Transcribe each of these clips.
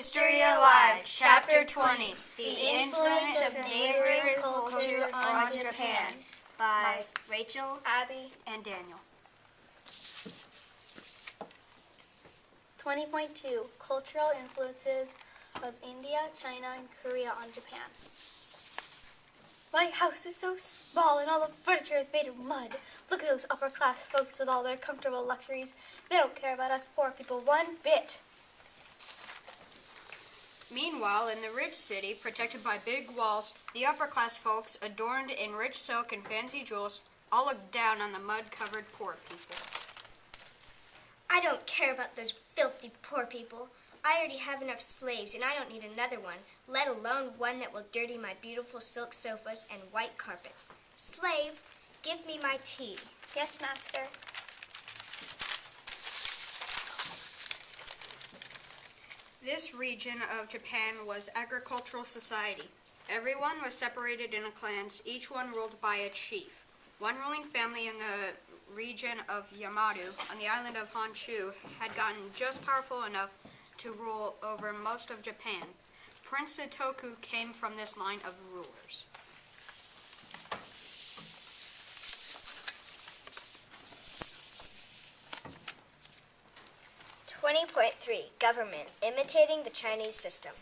History Alive, Chapter 20, The Influence of Neighboring Cultures on Japan, by Rachel, Abby, and Daniel. 20.2 Cultural Influences of India, China, and Korea on Japan. My house is so small and all the furniture is made of mud. Look at those upper-class folks with all their comfortable luxuries. They don't care about us poor people one bit. Meanwhile, in the rich city, protected by big walls, the upper-class folks, adorned in rich silk and fancy jewels, all look down on the mud-covered poor people. I don't care about those filthy poor people. I already have enough slaves, and I don't need another one, let alone one that will dirty my beautiful silk sofas and white carpets. Slave, give me my tea. Yes, master. This region of Japan was agricultural society. Everyone was separated into clans, each one ruled by a chief. One ruling family in the region of Yamato, on the island of Honshu, had gotten just powerful enough to rule over most of Japan. Prince Setoku came from this line of rulers. Government, imitating the Chinese system.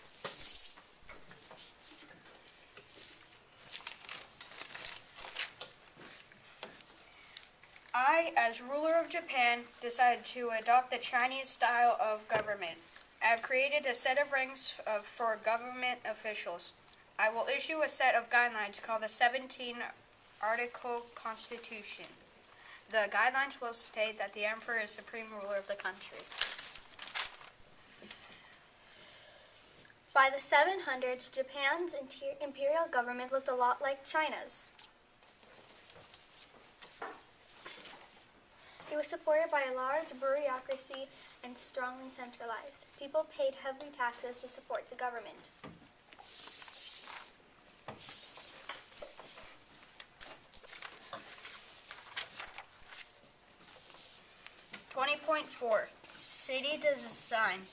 I, as ruler of Japan, decided to adopt the Chinese style of government. I have created a set of ranks for government officials. I will issue a set of guidelines called the 17-Article Constitution. The guidelines will state that the emperor is supreme ruler of the country. By the 700s, Japan's imperial government looked a lot like China's. It was supported by a large bureaucracy and strongly centralized. People paid heavy taxes to support the government. .4 City design.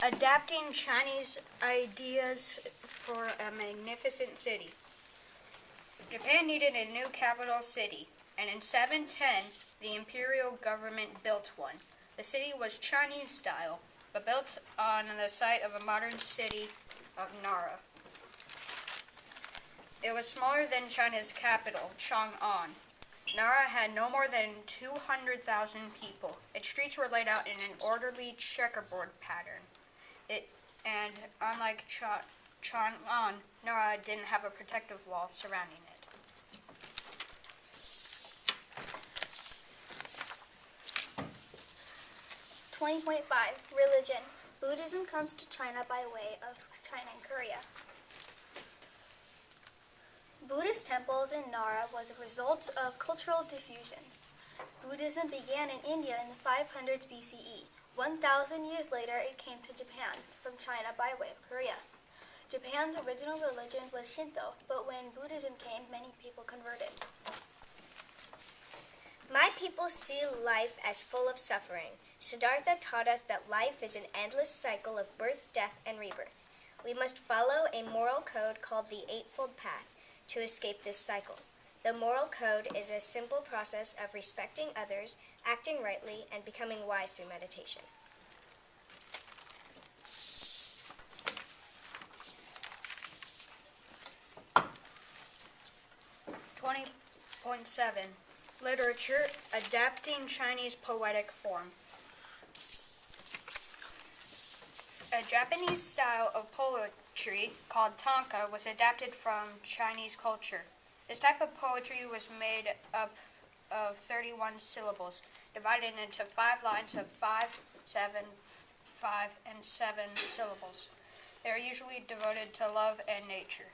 Adapting Chinese ideas for a magnificent city. Japan needed a new capital city, and in 710, the imperial government built one. The city was Chinese style, but built on the site of a modern city of Nara. It was smaller than China's capital, Chang'an. Nara had no more than 200,000 people. Its streets were laid out in an orderly checkerboard pattern. And unlike Chang'an, Nara didn't have a protective wall surrounding it. Religion. Buddhism comes to China by way of China and Korea. Buddhist temples in Nara was a result of cultural diffusion. Buddhism began in India in the 500s BCE. 1,000 years later, it came to Japan from China by way of Korea. Japan's original religion was Shinto, but when Buddhism came, many people converted. My people see life as full of suffering. Siddhartha taught us that life is an endless cycle of birth, death, and rebirth. We must follow a moral code called the Eightfold Path to escape this cycle. The moral code is a simple process of respecting others, acting rightly, and becoming wise through meditation. .7 Literature, adapting Chinese poetic form. A Japanese style of poetry called tanka was adapted from Chinese culture. This type of poetry was made up of 31 syllables, divided into 5 lines of 5, 7, 5, and 7 syllables. They are usually devoted to love and nature.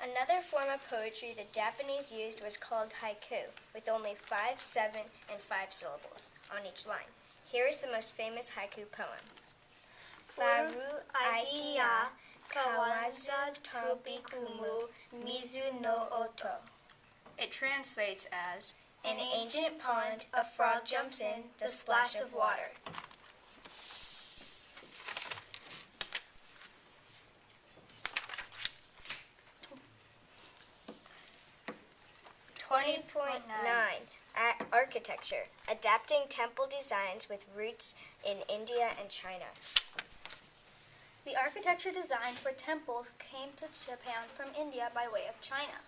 Another form of poetry the Japanese used was called haiku, with only 5, 7, and 5 syllables on each line. Here is the most famous haiku poem. Faru aikia kawazu tobikumu mizu no oto. It translates as, In an ancient pond, a frog jumps in, the splash of water. 20.9 Architecture, adapting temple designs with roots in India and China. The architecture design for temples came to Japan from India by way of China.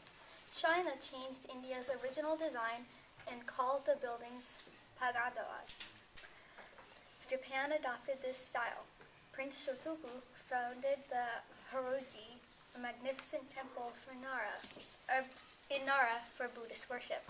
China changed India's original design and called the buildings pagodas. Japan adopted this style. Prince Shotoku founded the Horoji, a magnificent temple in Nara for Buddhist worship.